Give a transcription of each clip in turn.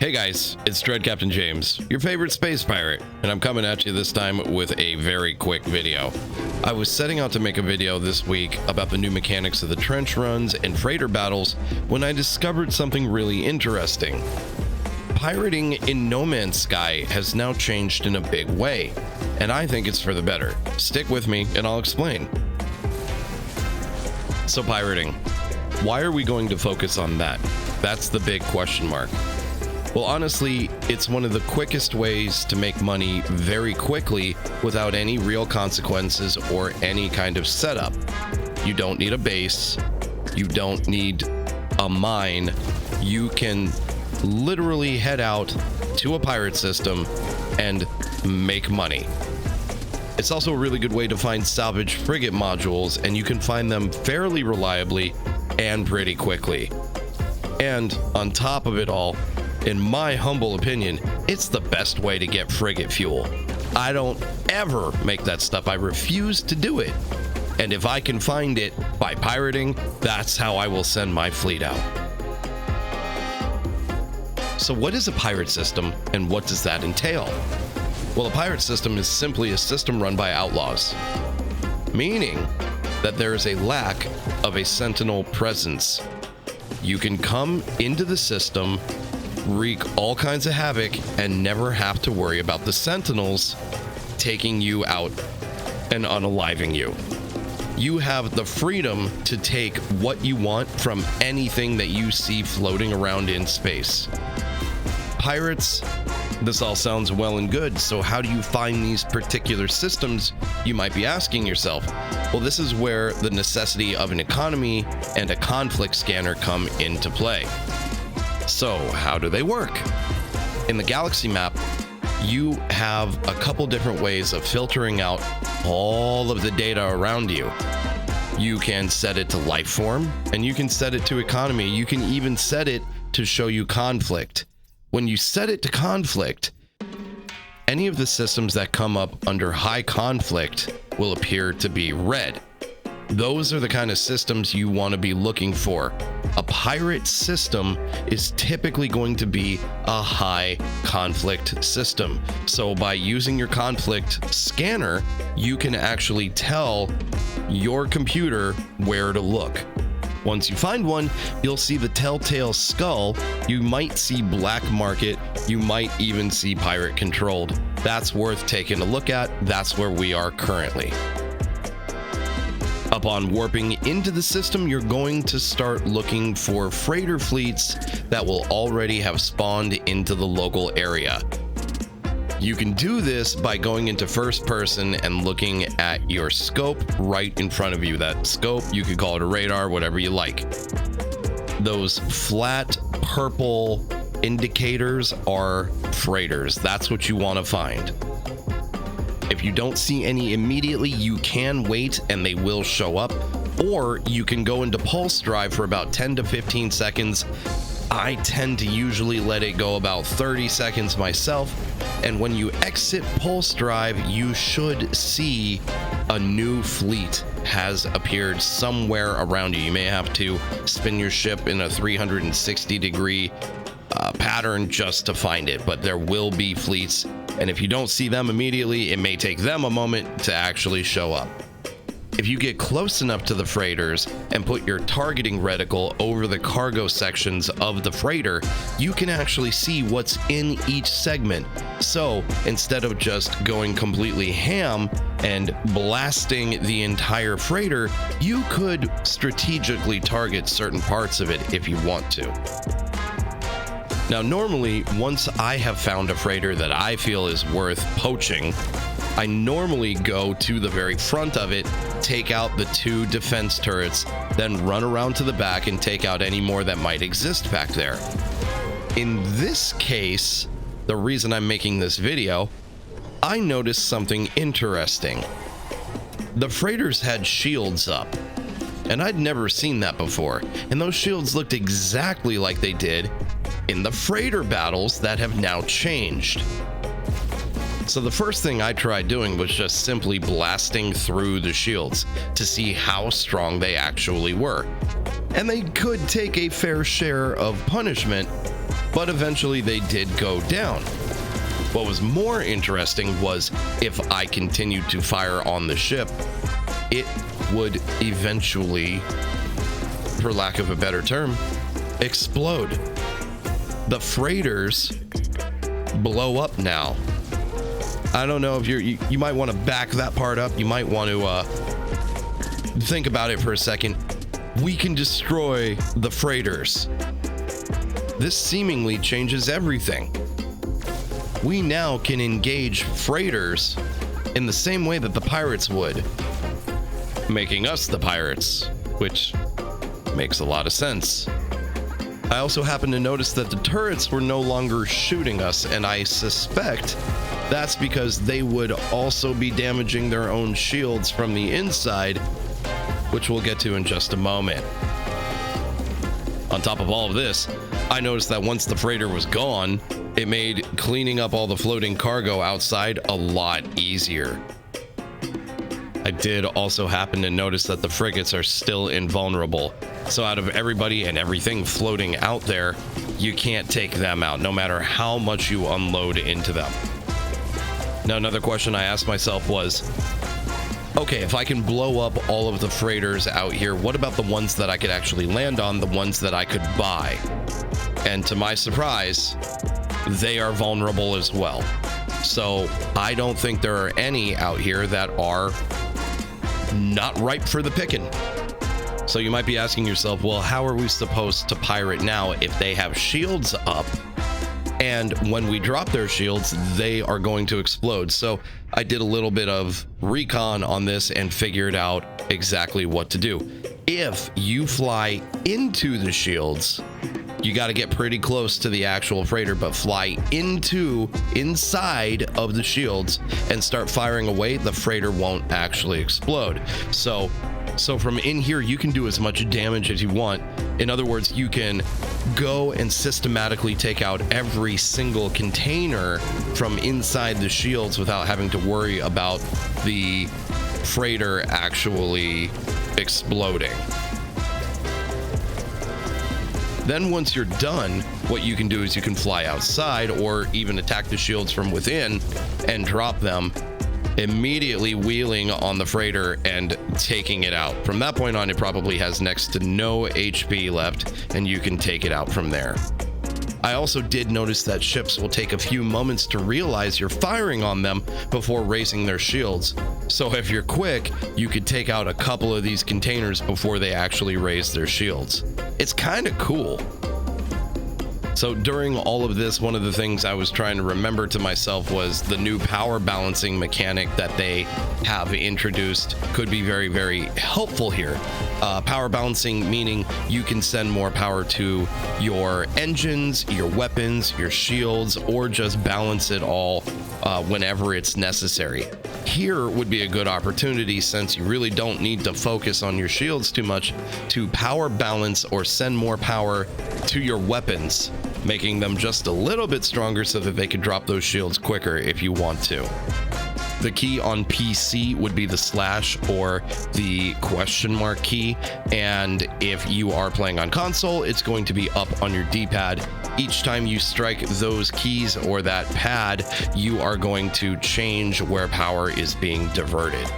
Hey guys, it's Dread Captain James, your favorite space pirate, and I'm coming at you this time with a very quick video. I was setting out to make a video this week about the new mechanics of the trench runs and freighter battles when I discovered something really interesting. Pirating in No Man's Sky has now changed in a big way, and I think it's for the better. Stick with me and I'll explain. So pirating, why are we going to focus on that? That's the big question mark. Well, honestly, it's one of the quickest ways to make money very quickly without any real consequences or any kind of setup. You don't need a base. You don't need a mine. You can literally head out to a pirate system and make money. It's also a really good way to find salvage frigate modules, and you can find them fairly reliably and pretty quickly. And on top of it all, in my humble opinion, it's the best way to get frigate fuel. I don't ever make that stuff. I refuse to do it. And if I can find it by pirating, that's how I will send my fleet out. So what is a pirate system and what does that entail? Well, a pirate system is simply a system run by outlaws, meaning that there is a lack of a sentinel presence. You can come into the system, wreak all kinds of havoc, and never have to worry about the sentinels taking you out and unaliving you. You have the freedom to take what you want from anything that you see floating around in space. Pirates, this all sounds well and good, so how do you find these particular systems, you might be asking yourself? Well, this is where the necessity of an economy and a conflict scanner come into play. So how do they work? In the galaxy map, you have a couple different ways of filtering out all of the data around you. You can set it to life form, and you can set it to economy. You can even set it to show you conflict. When you set it to conflict, any of the systems that come up under high conflict will appear to be red. Those are the kind of systems you want to be looking for. A pirate system is typically going to be a high conflict system. So by using your conflict scanner, you can actually tell your computer where to look. Once you find one, you'll see the telltale skull. You might see black market. You might even see pirate controlled. That's worth taking a look at. That's where we are currently. Upon warping into the system, you're going to start looking for freighter fleets that will already have spawned into the local area. You can do this by going into first person and looking at your scope right in front of you. That scope, you could call it a radar, whatever you like. Those flat purple indicators are freighters. That's what you want to find. If you don't see any immediately, you can wait and they will show up, or you can go into pulse drive for about 10 to 15 seconds. I tend to usually let it go about 30 seconds myself. And when you exit pulse drive, you should see a new fleet has appeared somewhere around you. You may have to spin your ship in a 360-degree pattern just to find it, but there will be fleets. And if you don't see them immediately, it may take them a moment to actually show up. If you get close enough to the freighters and put your targeting reticle over the cargo sections of the freighter, you can actually see what's in each segment. So instead of just going completely ham and blasting the entire freighter, you could strategically target certain parts of it if you want to. Now, normally, once I have found a freighter that I feel is worth poaching, I normally go to the very front of it, take out the 2 defense turrets, then run around to the back and take out any more that might exist back there. In this case, the reason I'm making this video, I noticed something interesting. The freighters had shields up, and I'd never seen that before, and those shields looked exactly like they did in the freighter battles that have now changed. So the first thing I tried doing was just simply blasting through the shields to see how strong they actually were. And they could take a fair share of punishment, but eventually they did go down. What was more interesting was if I continued to fire on the ship, it would eventually, for lack of a better term, explode. The freighters blow up now. I don't know if you might want to back that part up. You might want to think about it for a second. We can destroy the freighters. This seemingly changes everything. We now can engage freighters in the same way that the pirates would, making us the pirates, which makes a lot of sense. I also happened to notice that the turrets were no longer shooting us, and I suspect that's because they would also be damaging their own shields from the inside, which we'll get to in just a moment. On top of all of this, I noticed that once the freighter was gone, it made cleaning up all the floating cargo outside a lot easier. I did also happen to notice that the frigates are still invulnerable. So out of everybody and everything floating out there, you can't take them out, no matter how much you unload into them. Now, another question I asked myself was, okay, if I can blow up all of the freighters out here, what about the ones that I could actually land on, the ones that I could buy? And to my surprise, they are vulnerable as well. So I don't think there are any out here that are not ripe for the picking. So you might be asking yourself, well, how are we supposed to pirate now if they have shields up? And when we drop their shields, they are going to explode. So I did a little bit of recon on this and figured out exactly what to do. If you fly into the shields, you got to get pretty close to the actual freighter, but fly inside of the shields and start firing away, the freighter won't actually explode. So from in here, you can do as much damage as you want. In other words, you can go and systematically take out every single container from inside the shields without having to worry about the freighter actually exploding. Then once you're done, what you can do is you can fly outside or even attack the shields from within and drop them, immediately wheeling on the freighter and taking it out. From that point on, it probably has next to no HP left, and you can take it out from there. I also did notice that ships will take a few moments to realize you're firing on them before raising their shields. So if you're quick, you could take out a couple of these containers before they actually raise their shields. It's kind of cool. So during all of this, one of the things I was trying to remember to myself was the new power balancing mechanic that they have introduced could be very, very helpful here. Power balancing meaning you can send more power to your engines, your weapons, your shields, or just balance it all whenever it's necessary. Here would be a good opportunity, since you really don't need to focus on your shields too much, to power balance or send more power to your weapons, making them just a little bit stronger so that they can drop those shields quicker if you want to. The key on PC would be the slash or the question mark key, and if you are playing on console, it's going to be up on your D-pad. Each time you strike those keys or that pad, you are going to change where power is being diverted.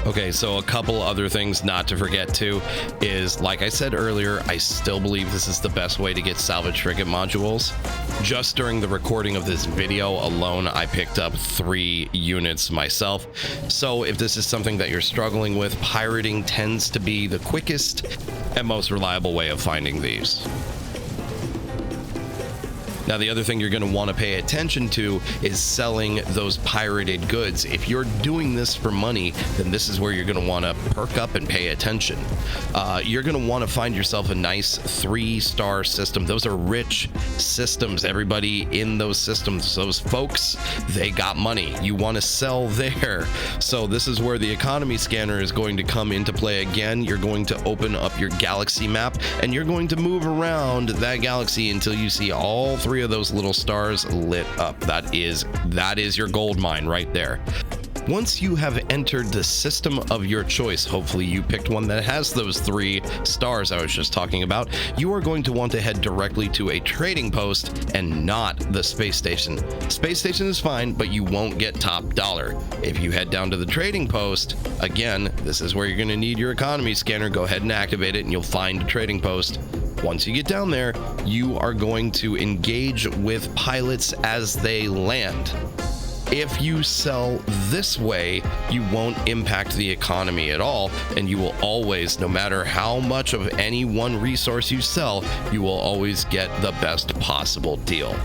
Okay, so a couple other things not to forget too is, like I said earlier, I still believe this is the best way to get salvage frigate modules. Just during the recording of this video alone, I picked up 3 units myself. So if this is something that you're struggling with, pirating tends to be the quickest and most reliable way of finding these. Now, the other thing you're going to want to pay attention to is selling those pirated goods. If you're doing this for money, then this is where you're going to want to perk up and pay attention. You're going to want to find yourself a nice 3-star system. Those are rich systems. Everybody in those systems, those folks, they got money. You want to sell there. So this is where the economy scanner is going to come into play again. You're going to open up your galaxy map, and you're going to move around that galaxy until you see all 3 of those little stars lit up. That is your gold mine right there. Once you have entered the system of your choice, hopefully you picked one that has those 3 stars I was just talking about, you are going to want to head directly to a trading post and not the space station. Space station is fine, but you won't get top dollar. If you head down to the trading post, again, this is where you're going to need your economy scanner. Go ahead and activate it and you'll find a trading post. Once you get down there, you are going to engage with pilots as they land. If you sell this way, you won't impact the economy at all, and you will always, no matter how much of any one resource you sell, you will always get the best possible deal.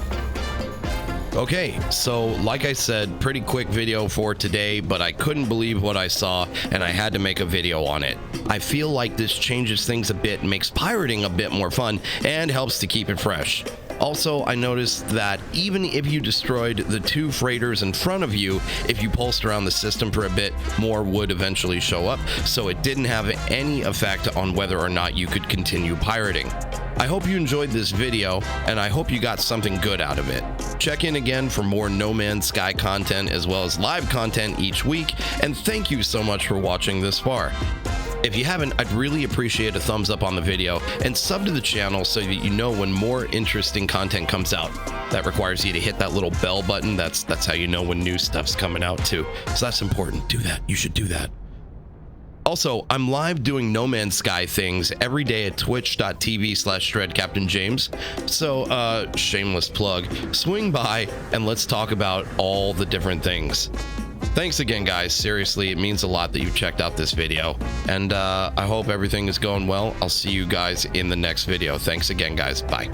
Okay, so like I said, pretty quick video for today, but I couldn't believe what I saw and I had to make a video on it. I feel like this changes things a bit, makes pirating a bit more fun, and helps to keep it fresh. Also, I noticed that even if you destroyed the 2 freighters in front of you, if you pulsed around the system for a bit, more would eventually show up, so it didn't have any effect on whether or not you could continue pirating. I hope you enjoyed this video, and I hope you got something good out of it. Check in again for more No Man's Sky content as well as live content each week, and thank you so much for watching this far. If you haven't, I'd really appreciate a thumbs up on the video and sub to the channel so that you know when more interesting content comes out. That requires you to hit that little bell button. That's how you know when new stuff's coming out too. So that's important. Do that. You should do that. Also, I'm live doing No Man's Sky things every day at twitch.tv/ShredCaptainJames. So, shameless plug, swing by and let's talk about all the different things. Thanks again, guys. Seriously, it means a lot that you checked out this video. And I hope everything is going well. I'll see you guys in the next video. Thanks again, guys. Bye.